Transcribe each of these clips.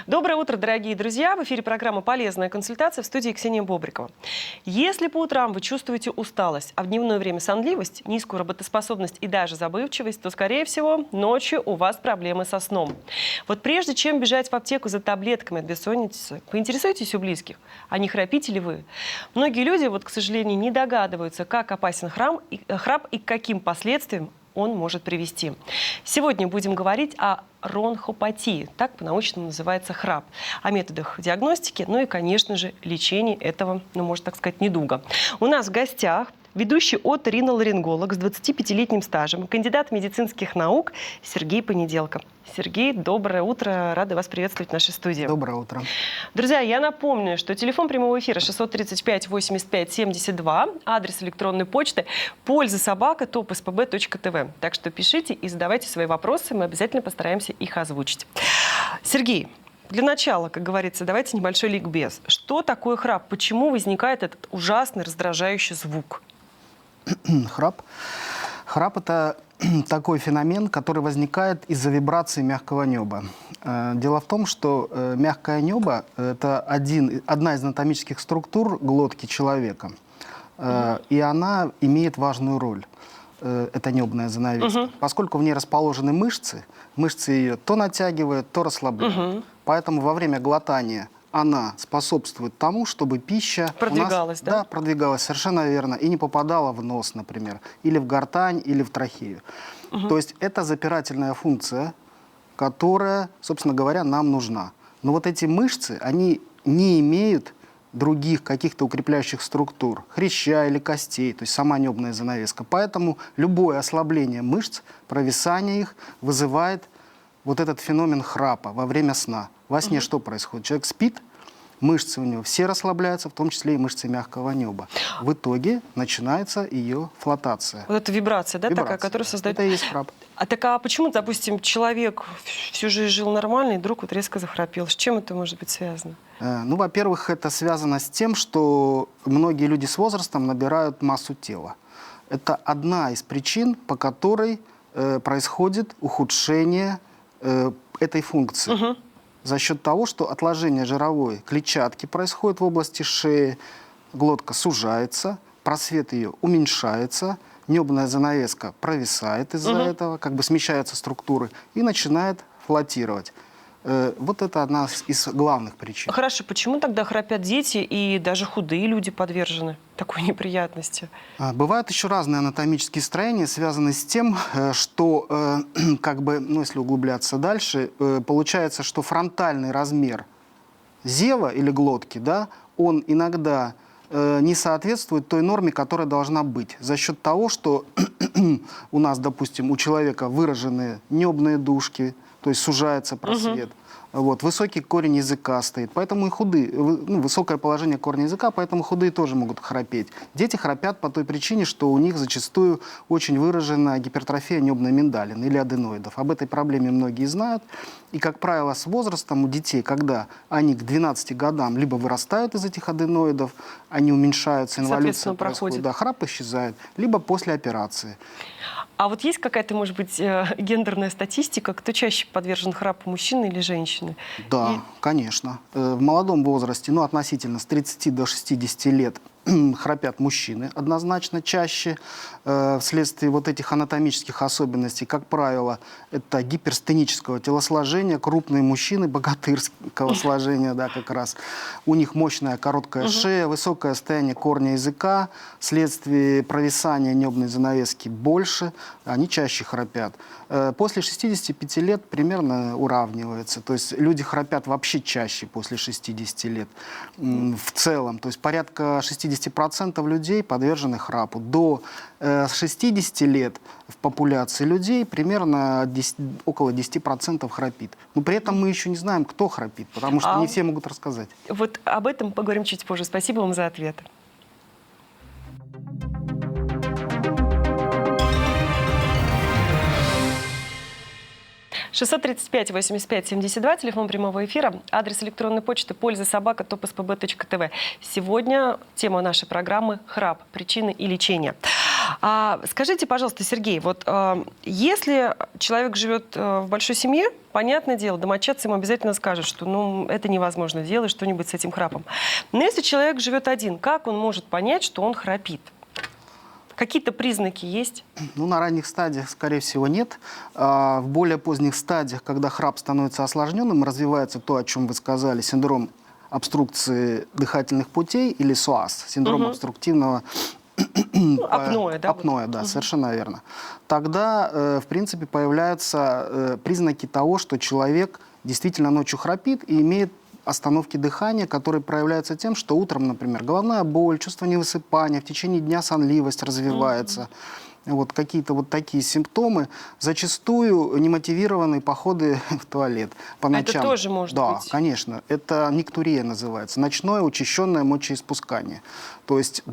Доброе утро, дорогие друзья! В эфире программа «Полезная консультация», в студии Ксения Бобрикова. Если по утрам вы чувствуете усталость, а в дневное время сонливость, низкую работоспособность и даже забывчивость, то, скорее всего, ночью у вас проблемы со сном. Вот прежде чем бежать в аптеку за таблетками от бессонницы, поинтересуйтесь у близких, а не храпите ли вы? Многие люди, к сожалению, не догадываются, как опасен храп и к каким последствиям он может привести. Сегодня будем говорить о ронхопатии, так по-научному называется храп, о методах диагностики, ну и, конечно же, лечении этого, можно так сказать, недуга. У нас в гостях ведущий оториноларинголог с 25-летним стажем, кандидат медицинских наук Сергей Понеделко. Сергей, доброе утро. Рада вас приветствовать в нашей студии. Доброе утро. Друзья, я напомню, что телефон прямого эфира 635-85-72, адрес электронной почты польза@topspb.tv. Так что пишите и задавайте свои вопросы, мы обязательно постараемся их озвучить. Сергей, для начала, как говорится, давайте небольшой ликбез. Что такое храп? Почему возникает этот ужасный раздражающий звук? Храп. Храп – это такой феномен, который возникает из-за вибрации мягкого неба. Дело в том, что мягкое небо – это одна из анатомических структур глотки человека. И она имеет важную роль. Это небная занавеска. Поскольку в ней расположены мышцы ее то натягивают, то расслабляют. Поэтому во время глотания она способствует тому, чтобы пища продвигалась, да, продвигалась, совершенно верно, и не попадала в нос, например, или в гортань, или в трахею. То есть это запирательная функция, которая, собственно говоря, нам нужна. Но вот эти мышцы, они не имеют других каких-то укрепляющих структур, хряща или костей, то есть сама небная занавеска. Поэтому любое ослабление мышц, провисание их вызывает вот этот феномен храпа во время сна. Во сне что происходит? Человек спит, мышцы у него все расслабляются, в том числе и мышцы мягкого неба. В итоге начинается ее флотация. Вот эта вибрация, да, такая, которая создает... Это и есть храп. А почему, допустим, человек всю жизнь жил нормально и вдруг резко захрапел? С чем это может быть связано? Во-первых, это связано с тем, что многие люди с возрастом набирают массу тела. Это одна из причин, по которой происходит ухудшение этой функции. За счет того, что отложение жировой клетчатки происходит в области шеи, глотка сужается, просвет ее уменьшается, небная занавеска провисает из-за этого, смещаются структуры и начинает флотировать. Вот это одна из главных причин. Хорошо, почему тогда храпят дети и даже худые люди подвержены такой неприятности? Бывают еще разные анатомические строения, связанные с тем, что, если углубляться дальше, получается, что фронтальный размер зева или глотки, да, он иногда не соответствует той норме, которая должна быть. За счет того, что у нас, допустим, у человека выраженные небные дужки, то есть сужается просвет. Высокий корень языка стоит, поэтому и худые, высокое положение корня языка, поэтому худые тоже могут храпеть. Дети храпят по той причине, что у них зачастую очень выражена гипертрофия небной миндалины или аденоидов. Об этой проблеме многие знают. И, как правило, с возрастом у детей, когда они к 12 годам либо вырастают из этих аденоидов, они уменьшаются, инволюция происходит, да, храп исчезает, либо после операции. А вот есть какая-то, может быть, гендерная статистика, кто чаще подвержен храпу, мужчины или женщины? Да, конечно. В молодом возрасте, относительно с 30 до 60 лет, храпят мужчины однозначно чаще вследствие вот этих анатомических особенностей. Как правило, это гиперстенического телосложения, крупные мужчины богатырского сложения, да, как раз. У них мощная короткая шея, высокое состояние корня языка, вследствие провисания небной занавески больше, они чаще храпят. После 65 лет примерно уравнивается. То есть люди храпят вообще чаще после 60 лет в целом. То есть порядка 60% людей подвержены храпу. До 60 лет в популяции людей примерно около 10% храпит. Но при этом мы еще не знаем, кто храпит, потому что не все могут рассказать. Вот об этом поговорим чуть позже. Спасибо вам за ответ. 635-85-72, телефон прямого эфира, адрес электронной почты польза@topspb.tv. Сегодня тема нашей программы — храп, причины и лечение. Скажите, пожалуйста, Сергей, вот если человек живет в большой семье, понятное дело, домочадцы ему обязательно скажут, что ну, это невозможно, делай что-нибудь с этим храпом. Но если человек живет один, как он может понять, что он храпит? Какие-то признаки есть? Ну, на ранних стадиях, скорее всего, нет. В более поздних стадиях, когда храп становится осложненным, развивается то, о чем вы сказали, синдром обструкции дыхательных путей или СОАС, синдром обструктивного Апноэ, да? апноэ, да, совершенно верно. Тогда, в принципе, появляются признаки того, что человек действительно ночью храпит и имеет остановки дыхания, которые проявляются тем, что утром, например, головная боль, чувство невысыпания, в течение дня сонливость развивается. Вот какие-то вот такие симптомы, зачастую немотивированные походы в туалет по ночам. Это тоже может быть? Да, быть? конечно. Это никтурия называется. Ночное учащенное мочеиспускание. То есть,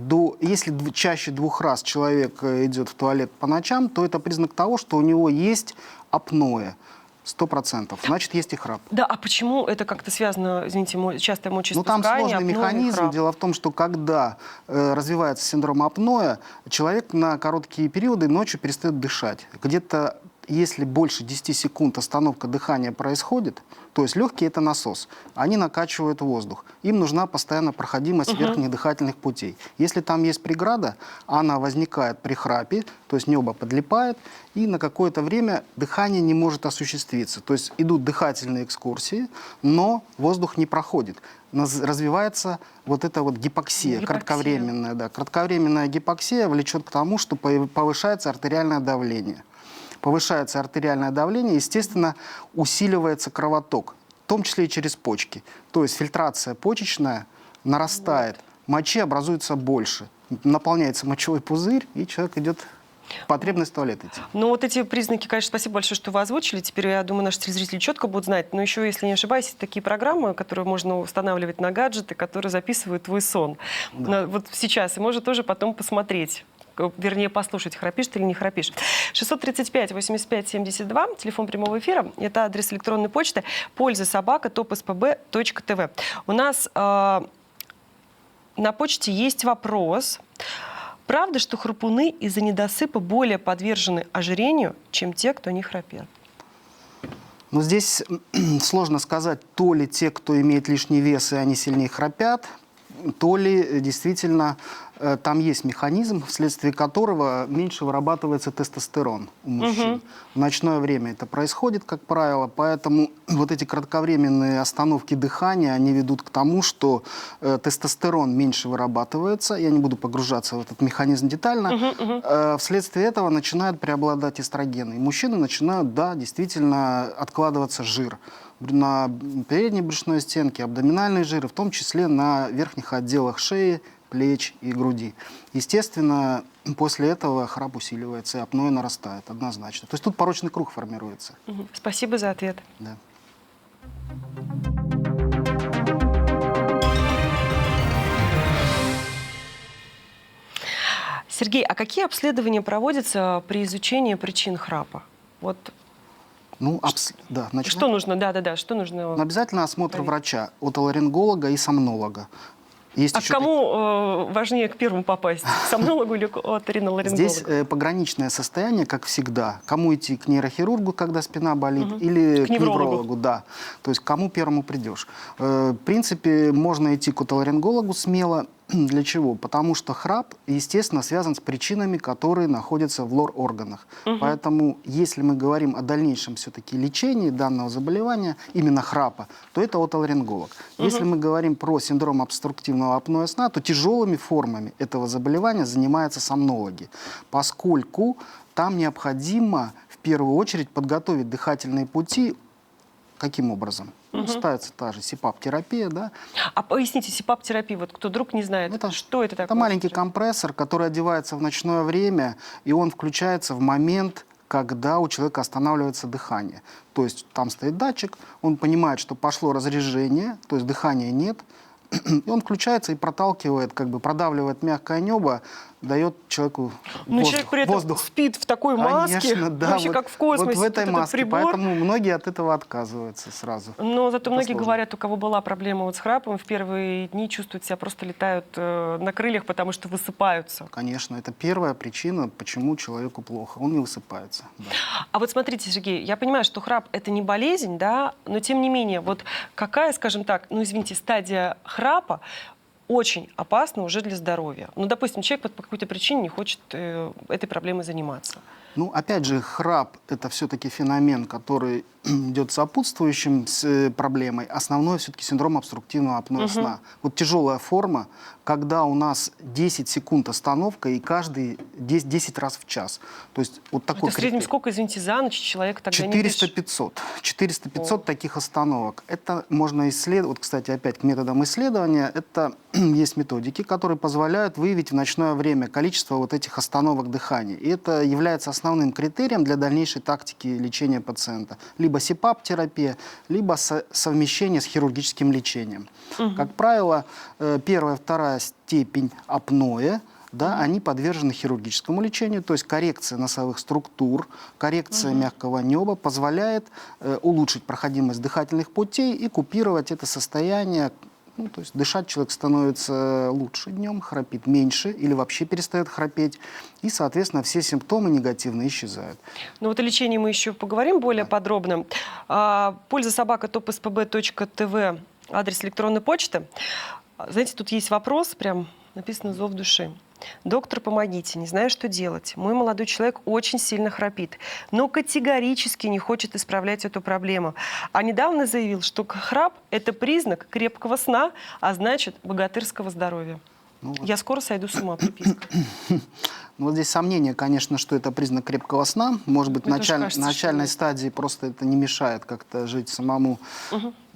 если чаще 2 раз человек идет в туалет по ночам, то это признак того, что у него есть апноэ. 100%. Значит, есть и храп. Да, а почему это как-то связано, извините, частое Ну, мочеиспускание? там сложный апноэ и механизм. храп? Дело в том, что когда развивается синдром апноэ, человек на короткие периоды ночью перестает дышать. Где-то, если больше 10 секунд остановка дыхания происходит, то есть легкие – это насос, они накачивают воздух. Им нужна постоянная проходимость верхних дыхательных путей. Если там есть преграда, она возникает при храпе, то есть небо подлипает, и на какое-то время дыхание не может осуществиться. То есть идут дыхательные экскурсии, но воздух не проходит. Развивается вот эта вот гипоксия. Кратковременная. Да. Кратковременная гипоксия влечет к тому, что повышается артериальное давление. Повышается артериальное давление, естественно, усиливается кровоток, в том числе и через почки. То есть фильтрация почечная нарастает, мочи образуется больше, наполняется мочевой пузырь, и человек идет потребность в туалет идти. Ну, вот эти признаки, конечно, спасибо большое, что вы озвучили. Теперь, я думаю, наши телезрители четко будут знать. Но еще, если не ошибаюсь, есть такие программы, которые можно устанавливать на гаджеты, которые записывают твой сон. Да. Вот сейчас. И можно тоже потом посмотреть. Вернее, послушать, храпишь ты или не храпишь. 635-85-72, телефон прямого эфира. Это адрес электронной почты польза@topspb.tv. У нас на почте есть вопрос. Правда, что храпуны из-за недосыпа более подвержены ожирению, чем те, кто не храпят? Но здесь сложно сказать, то ли те, кто имеет лишний вес, и они сильнее храпят, то ли действительно там есть механизм, вследствие которого меньше вырабатывается тестостерон у мужчин. В ночное время это происходит, как правило, поэтому вот эти кратковременные остановки дыхания, они ведут к тому, что тестостерон меньше вырабатывается. Я не буду погружаться в этот механизм детально. Вследствие этого начинают преобладать эстрогены. И мужчины начинают, да, действительно откладываться жир на передней брюшной стенке, абдоминальные жиры, в том числе на верхних отделах шеи, плеч и груди. Естественно, после этого храп усиливается, и апноэ нарастает однозначно. То есть тут порочный круг формируется. Спасибо за ответ. Да. Сергей, а какие обследования проводятся при изучении причин храпа? Вот. Ну, да, что нужно? Да. Что нужно? Обязательно осмотр врача, отоларинголога и сомнолога. Есть к кому важнее к первому попасть? К сомнологу или к оториноларингологу? Здесь пограничное состояние, как всегда. Кому идти, к нейрохирургу, когда спина болит, или к неврологу, да. То есть к кому первому придешь. В принципе, можно идти к отоларингологу смело. Для чего? Потому что храп, естественно, связан с причинами, которые находятся в лор-органах. Поэтому, если мы говорим о дальнейшем все-таки лечении данного заболевания, именно храпа, то это отоларинголог. Если мы говорим про синдром обструктивного апноэ сна, то тяжелыми формами этого заболевания занимаются сомнологи, поскольку там необходимо в первую очередь подготовить дыхательные пути. Каким образом? Ставится та же СИПАП-терапия, да? А поясните, СИПАП-терапия, вот кто вдруг не знает, что это такое? Это маленький компрессор, который одевается в ночное время, и он включается в момент, когда у человека останавливается дыхание. То есть там стоит датчик, он понимает, что пошло разрежение, то есть дыхания нет, И он включается и проталкивает, как бы продавливает мягкое небо, дает человеку Но человек при этом воздух. спит в такой маске, Конечно, да, вообще вот, как в космосе. вот в этой этот маске, прибор. поэтому многие от этого отказываются сразу. Но зато Это многие сложно. говорят, у кого была проблема вот с храпом, в первые дни чувствуют себя, просто летают на крыльях, потому что высыпаются. Конечно, это первая причина, почему человеку плохо. Он не высыпается. Да. А вот смотрите, Сергей, я понимаю, что храп — это не болезнь, да, но тем не менее, вот какая, скажем так, ну, извините, стадия храпа очень опасна уже для здоровья? Ну, допустим, человек вот по какой-то причине не хочет этой проблемой заниматься. Ну, опять же, храп – это все-таки феномен, который идет сопутствующим с проблемой. Основной все-таки синдром обструктивного апноэ сна. Вот тяжелая форма, когда у нас 10 секунд остановка и каждый 10 раз в час. То есть вот такой Это в среднем критерий. сколько, извините, за ночь человек тогда не дышит? 400-500. 400-500 таких остановок. Это можно исследовать. Вот, кстати, опять к методам исследования. Это есть методики, которые позволяют выявить в ночное время количество вот этих остановок дыхания. И это является основным критерием для дальнейшей тактики лечения пациента. Либо СИПАП-терапия, либо совмещение с хирургическим лечением. Как правило, первая, вторая степень апноэ, да, они подвержены хирургическому лечению, то есть коррекция носовых структур, коррекция мягкого неба позволяет улучшить проходимость дыхательных путей и купировать это состояние. Ну, то есть дышать человек становится лучше днем, храпит меньше или вообще перестает храпеть. И, соответственно, все симптомы негативные исчезают. Ну вот о лечении мы еще поговорим более подробно. Польза собака topspb.tv, адрес электронной почты. Знаете, тут есть вопрос, прям написано «Зов души». «Доктор, помогите, не знаю, что делать. Мой молодой человек очень сильно храпит, но категорически не хочет исправлять эту проблему. А недавно заявил, что храп – это признак крепкого сна, а значит, богатырского здоровья. Ну, вот. Я скоро сойду с ума, приписка». Ну, вот здесь сомнение, конечно, что это признак крепкого сна. Может быть, в Мне тоже кажется, начальной что стадии просто это не мешает как-то жить самому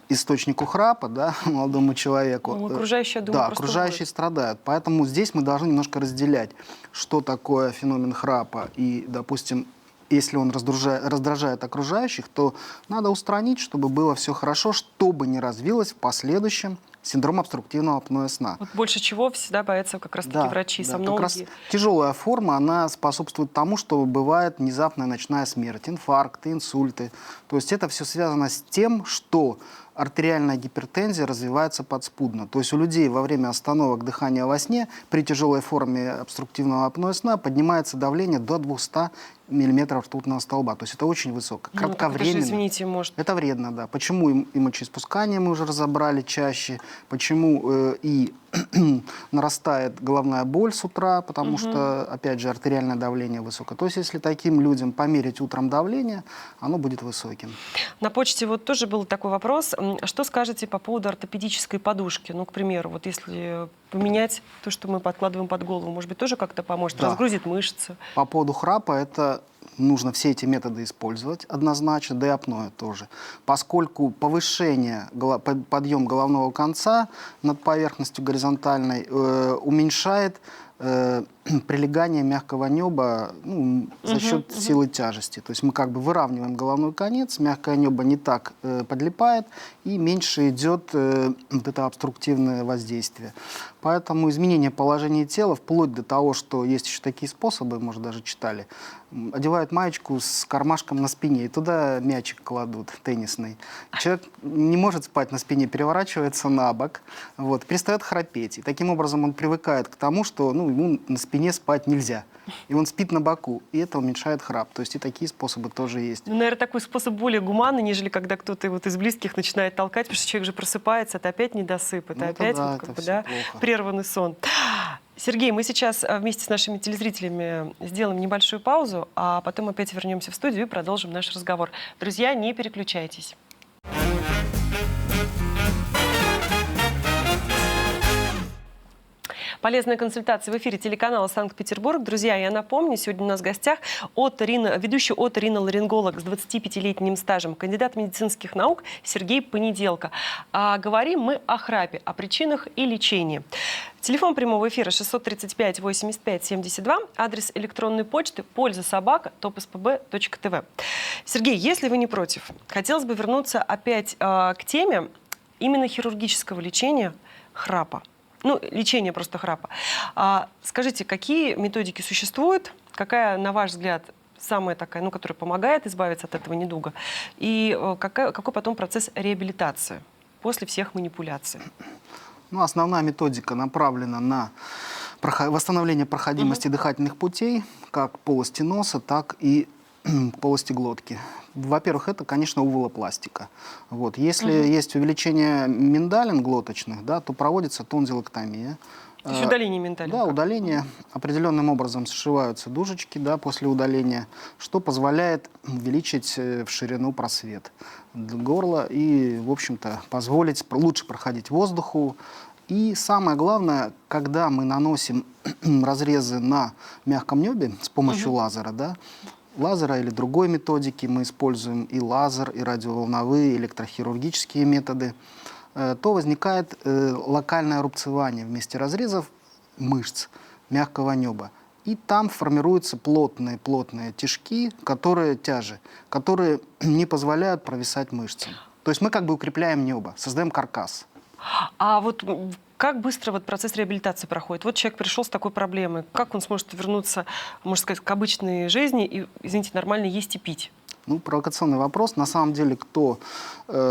источнику храпа, да, молодому человеку. Ну, окружающие, я думаю, да, просто окружающие воют. страдают. Поэтому здесь мы должны немножко разделять, что такое феномен храпа. И, допустим, если он раздражает окружающих, то надо устранить, чтобы было все хорошо, чтобы не развилось в последующем синдром обструктивного апноэ сна. Вот больше чего всегда боятся как раз-таки врачи, да, сомнологи. как раз тяжелая форма, она способствует тому, что бывает внезапная ночная смерть, инфаркты, инсульты. То есть это все связано с тем, что артериальная гипертензия развивается подспудно. То есть у людей во время остановок дыхания во сне при тяжелой форме обструктивного апноэ сна поднимается давление до 200 миллиметров ртутного столба. То есть это очень высоко. Ну, так Кратковременно. это же, извините, может... Это вредно, да. Почему и мочеиспускание мы уже разобрали чаще, почему и нарастает головная боль с утра, потому что, опять же, артериальное давление высокое. То есть если таким людям померить утром давление, оно будет высоким. На почте вот тоже был такой вопрос. Что скажете по поводу ортопедической подушки? Ну, к примеру, вот если поменять то, что мы подкладываем под голову, может быть, тоже как-то поможет, Да. разгрузит мышцы? По поводу храпа, это нужно все эти методы использовать однозначно, да и апноэ тоже. Поскольку повышение, подъем головного конца над поверхностью горизонтальной уменьшает прилегание мягкого неба за счет силы тяжести. То есть мы как бы выравниваем головной конец, мягкое небо не так подлипает, и меньше идет вот это обструктивное воздействие. Поэтому изменение положения тела, вплоть до того, что есть еще такие способы, может, даже читали, одевают маечку с кармашком на спине, и туда мячик кладут теннисный. Человек не может спать на спине, переворачивается на бок, вот, перестает храпеть. И таким образом он привыкает к тому, что ему на спине спать нельзя. И он спит на боку, и это уменьшает храп. То есть и такие способы тоже есть. Ну, наверное, такой способ более гуманный, нежели когда кто-то вот из близких начинает толкать, потому что человек же просыпается, это опять недосып, это опять да, вот, как это бы, всё да, плохо. прерванный сон. Сергей, мы сейчас вместе с нашими телезрителями сделаем небольшую паузу, а потом опять вернемся в студию и продолжим наш разговор. Друзья, не переключайтесь. Полезная консультация в эфире телеканала «Санкт-Петербург». Друзья, я напомню, сегодня у нас в гостях ведущий оториноларинголог с 25-летним стажем, кандидат медицинских наук Сергей Понеделко. А говорим мы о храпе, о причинах и лечении. Телефон прямого эфира 635-85-72, адрес электронной почты пользасобака@topspb.tv. Сергей, если вы не против, хотелось бы вернуться опять к теме именно хирургического лечения храпа. Ну, лечение просто храпа. Скажите, какие методики существуют? Какая, на ваш взгляд, самая такая, ну, которая помогает избавиться от этого недуга? И какой потом процесс реабилитации после всех манипуляций? Ну, основная методика направлена на восстановление проходимости дыхательных путей, как полости носа, так и полости глотки. Во-первых, это, конечно, увулопластика. Вот. Если есть увеличение миндалин глоточных, да, то проводится тонзиллэктомия. То есть удаление миндалин? Да, удаление. Определенным образом сшиваются дужечки, да, после удаления, что позволяет увеличить в ширину просвет горла и, в общем-то, позволить лучше проходить воздуху. И самое главное, когда мы наносим разрезы на мягком небе с помощью лазера, да, лазера или другой методики, мы используем и лазер, и радиоволновые, электрохирургические методы, то возникает локальное рубцевание в месте разрезов мышц мягкого неба. И там формируются плотные тяжки, тяжи, которые не позволяют провисать мышцам. То есть мы как бы укрепляем небо, создаем каркас. А вот как быстро вот процесс реабилитации проходит? Вот человек пришел с такой проблемой. Как он сможет вернуться, можно сказать, к обычной жизни и, извините, нормально есть и пить? Ну, провокационный вопрос. На самом деле, кто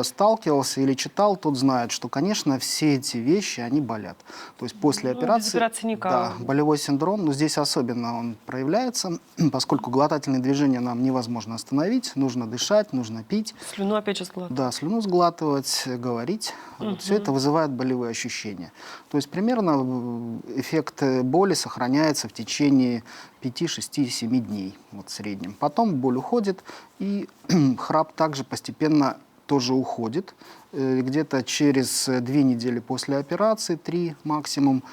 сталкивался или читал, тот знает, что, конечно, все эти вещи, они болят. То есть после операции... Без операции никак. Да, болевой синдром, но здесь особенно он проявляется, поскольку глотательные движения нам невозможно остановить, нужно дышать, нужно пить. Слюну опять же сглатывать. Да, слюну сглатывать, говорить. Вот, все это вызывает болевые ощущения. То есть примерно эффект боли сохраняется в течение 5, 6, 7 дней вот, в среднем. Потом боль уходит, и храп также постепенно тоже уходит. Где-то через 2 недели после операции, 3 максимум,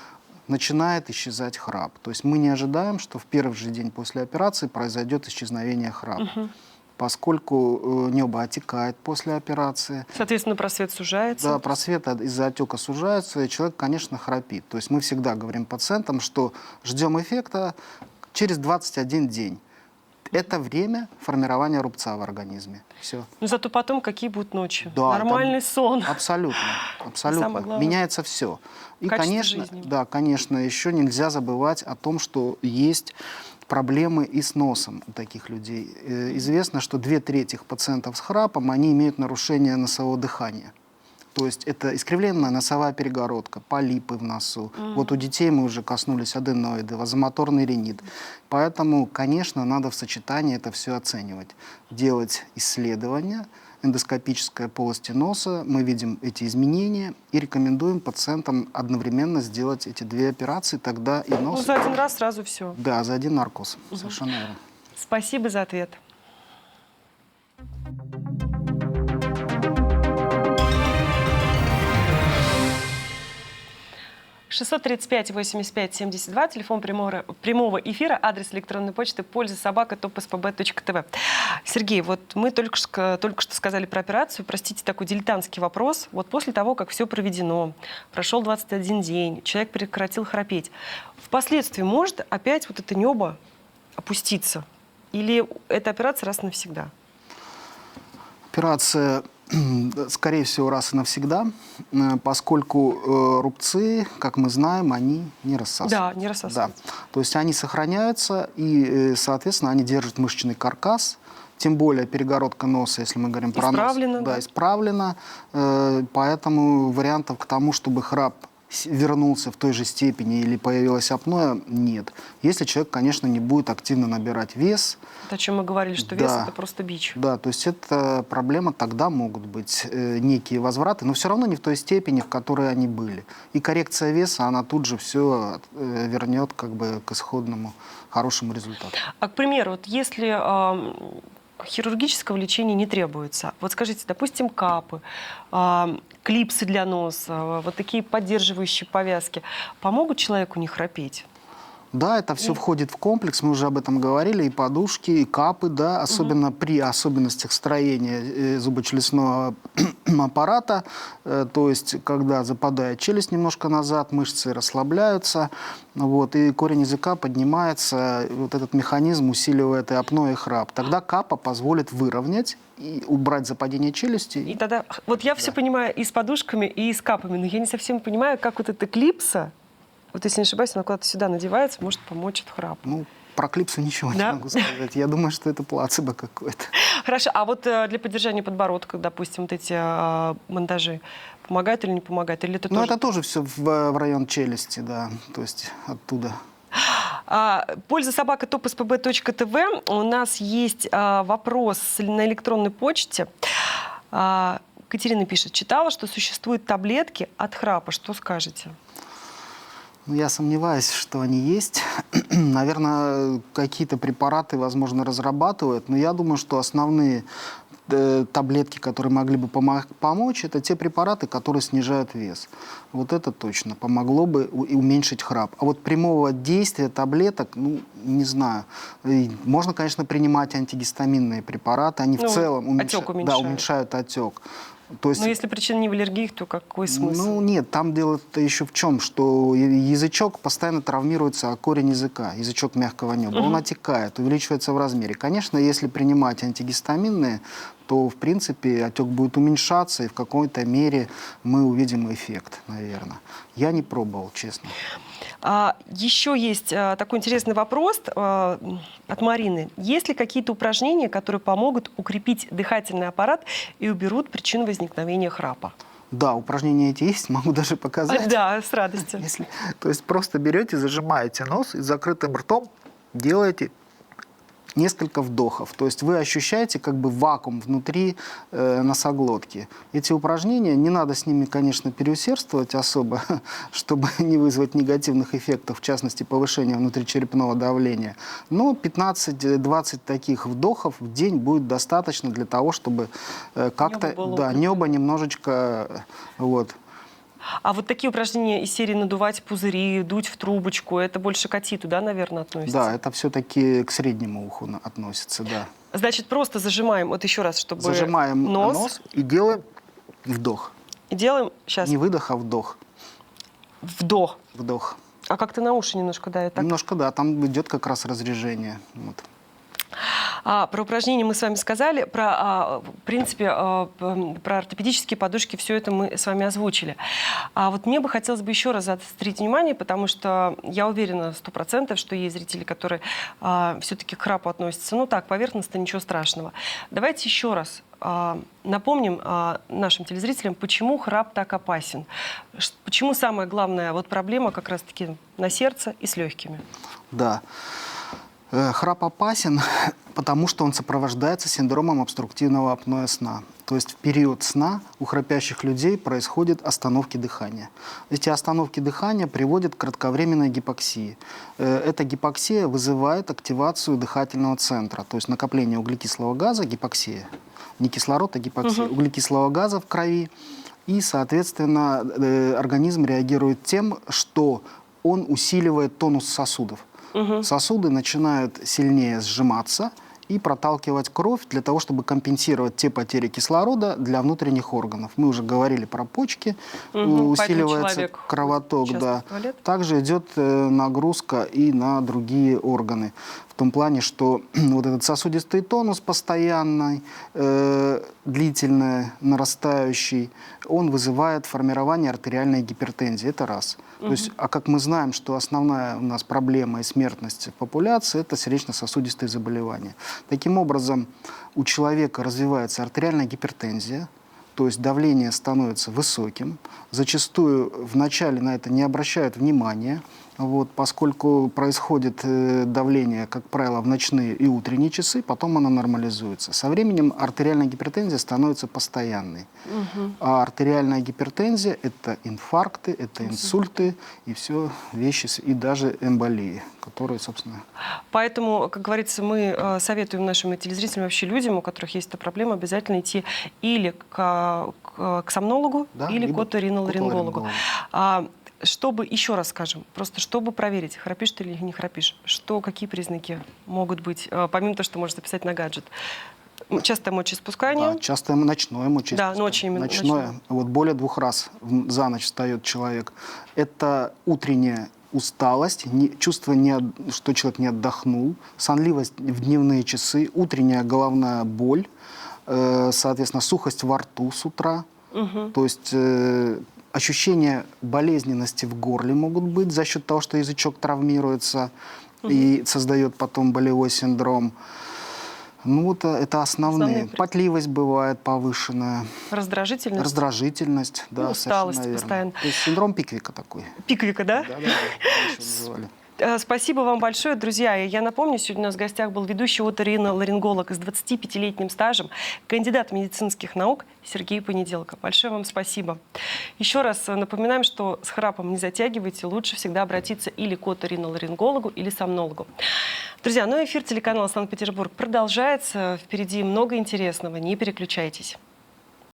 начинает исчезать храп. То есть мы не ожидаем, что в первый же день после операции произойдет исчезновение храпа. Поскольку небо отекает после операции. Соответственно, просвет сужается. Да, просвет из-за отека сужается, и человек, конечно, храпит. То есть мы всегда говорим пациентам, что ждем эффекта через 21 день. Это время формирования рубца в организме. Все. Но зато потом какие будут ночи? Да, нормальный сон. Абсолютно. Самое главное. Меняется все. И, Качество конечно, жизни. да, конечно, еще нельзя забывать о том, что есть проблемы и с носом у таких людей. Известно, что 2/3 пациентов с храпом, они имеют нарушение носового дыхания. То есть это искривленная носовая перегородка, полипы в носу. Вот у детей мы уже коснулись аденоиды, вазомоторный ринит. Поэтому, конечно, надо в сочетании это все оценивать. Делать исследования, эндоскопической полости носа, мы видим эти изменения и рекомендуем пациентам одновременно сделать эти 2 операции, тогда и нос... Ну, за один раз сразу все. Да, за один наркоз. Совершенно верно. Спасибо за ответ. (635-85-72), телефон прямого эфира, адрес электронной почты польза@topspb.tv. Сергей, вот мы только что сказали про операцию. Простите, такой дилетантский вопрос. Вот после того, как все проведено, прошел 21 день, человек прекратил храпеть, впоследствии может опять вот это небо опуститься? Или эта операция раз и навсегда? Операция, скорее всего, раз и навсегда, поскольку рубцы, как мы знаем, они не рассасываются. Да, не рассасываются. Да. То есть они сохраняются, и, соответственно, они держат мышечный каркас. Тем более перегородка носа, если мы говорим про нос. Да, исправлена. Поэтому вариантов к тому, чтобы храп вернулся в той же степени или появилось апноэ, нет. Если человек, конечно, не будет активно набирать вес. Это о чем мы говорили, что вес это просто бич. Да, то есть это проблема, тогда могут быть некие возвраты, но все равно не в той степени, в которой они были. И коррекция веса, она тут же все вернет как бы к исходному хорошему результату. А, к примеру, вот если хирургического лечения не требуется, вот скажите, допустим, капы, клипсы для носа, вот такие поддерживающие повязки, помогут человеку не храпеть? Да, это все входит в комплекс, мы уже об этом говорили, и подушки, и капы, да, особенно при особенностях строения зубочелюстного аппарата, то есть когда западает челюсть немножко назад, мышцы расслабляются, вот, и корень языка поднимается, вот этот механизм усиливает и апноэ, и храп. Тогда капа позволит выровнять и убрать западение челюсти. И тогда, вот я все понимаю и с подушками, и с капами, но я не совсем понимаю, как вот эта клипса, вот если не ошибаюсь, она куда-то сюда надевается, может помочь от храпа. Ну, про клипсу ничего Да? не могу сказать. Я думаю, что это плацебо какое-то. Хорошо, а вот для поддержания подбородка, допустим, вот эти монтажи помогают или не помогают? Или это Ну, тоже... это тоже все в район челюсти, да, то есть оттуда. Польза собака toppspb.tv. У нас есть вопрос на электронной почте. Катерина пишет, читала, что существуют таблетки от храпа. Что скажете? Ну, я сомневаюсь, что они есть. Наверное, какие-то препараты, возможно, разрабатывают, но я думаю, что основные таблетки, которые могли бы помочь, это те препараты, которые снижают вес. Вот это точно помогло бы уменьшить храп. А вот прямого действия таблеток, ну, не знаю. Можно, конечно, принимать антигистаминные препараты, они в целом отек уменьшают отек. То есть, но если причина не в аллергии, то какой смысл? Ну нет, там дело-то еще в чем, что язычок постоянно травмируется, а корень языка, язычок мягкого неба, он отекает, увеличивается в размере. Конечно, если принимать антигистаминные, то, в принципе, отек будет уменьшаться, и в какой-то мере мы увидим эффект, наверное. Я не пробовал, честно. Еще есть такой интересный вопрос от Марины. Есть ли какие-то упражнения, которые помогут укрепить дыхательный аппарат и уберут причину возникновения храпа? Да, упражнения эти есть, могу даже показать. Да, с радостью. То есть просто берете, зажимаете нос и с закрытым ртом делаете несколько вдохов. То есть вы ощущаете как бы вакуум внутри носоглотки. Эти упражнения, не надо с ними, конечно, переусердствовать особо, чтобы не вызвать негативных эффектов, в частности, повышения внутричерепного давления. Но 15-20 таких вдохов в день будет достаточно для того, чтобы как-то небо немножечко... Вот. А вот такие упражнения из серии надувать пузыри, дуть в трубочку, это больше к отиту, да, наверное, относится? Да, это все-таки к среднему уху относится, да. Значит, просто зажимаем, вот еще раз, чтобы зажимаем нос и делаем вдох. И делаем, сейчас... Не выдох, а вдох. Вдох. Вдох. А как-то на уши немножко давит, так? Немножко, да, там идет как раз разрежение. Вот. Про упражнения мы с вами сказали, в принципе, про ортопедические подушки, все это мы с вами озвучили. А вот мне бы хотелось бы еще раз заострить внимание, потому что я уверена 100%, что есть зрители, которые все-таки к храпу относятся. Ну так, поверхностно, ничего страшного. Давайте еще раз напомним нашим телезрителям, почему храп так опасен. Почему самая главная вот проблема как раз-таки на сердце и с легкими. Да. Храп опасен, потому что он сопровождается синдромом обструктивного апноэ сна. То есть в период сна у храпящих людей происходят остановки дыхания. Эти остановки дыхания приводят к кратковременной гипоксии. Эта гипоксия вызывает активацию дыхательного центра, то есть накопление углекислого газа, гипоксия. Не кислород, а гипоксия. Углекислого газа в крови. И, соответственно, организм реагирует тем, что он усиливает тонус сосудов. Сосуды начинают сильнее сжиматься и проталкивать кровь для того, чтобы компенсировать те потери кислорода для внутренних органов. Мы уже говорили про почки, усиливается кровоток. Да. Также идет нагрузка и на другие органы. В том плане, что вот этот сосудистый тонус постоянный, длительный, нарастающий, он вызывает формирование артериальной гипертензии. Это раз. То есть, а как мы знаем, что основная у нас проблема и смертность в популяции – это сердечно-сосудистые заболевания. Таким образом, у человека развивается артериальная гипертензия, то есть давление становится высоким. Зачастую вначале на это не обращают внимания, вот, поскольку происходит давление, как правило, в ночные и утренние часы, потом оно нормализуется. Со временем артериальная гипертензия становится постоянной. А артериальная гипертензия – это инфаркты, это инсульты и все вещи, и даже эмболии, которые, собственно... Поэтому, как говорится, мы советуем нашим телезрителям, вообще людям, у которых есть эта проблема, обязательно идти или к сомнологу, да, или к оториноларингологу. Чтобы, еще раз скажем, просто чтобы проверить, храпишь ты или не храпишь, какие признаки могут быть, помимо того, что можно записать на гаджет? Частое мочеиспускание. Да, частое ночное мочеиспускание. Да, ночью именно. Ночное. Вот более 2 раз за ночь встает человек. Это утренняя усталость, чувство, что человек не отдохнул, сонливость в дневные часы, утренняя головная боль, соответственно, сухость во рту с утра. То есть ощущения болезненности в горле могут быть за счет того, что язычок травмируется и создает потом болевой синдром. Ну, вот это основные. Потливость бывает повышенная. Раздражительность. Раздражительность, да, усталость совершенно верно. постоянно. То есть синдром Пиквика такой. Пиквика, да? Да. Спасибо вам большое, друзья. И я напомню, сегодня у нас в гостях был ведущий оториноларинголог с 25-летним стажем, кандидат медицинских наук Сергей Понеделко. Большое вам спасибо. Еще раз напоминаем, что с храпом не затягивайте, лучше всегда обратиться или к оториноларингологу, или сомнологу. Друзья, эфир телеканала «Санкт-Петербург» продолжается. Впереди много интересного. Не переключайтесь.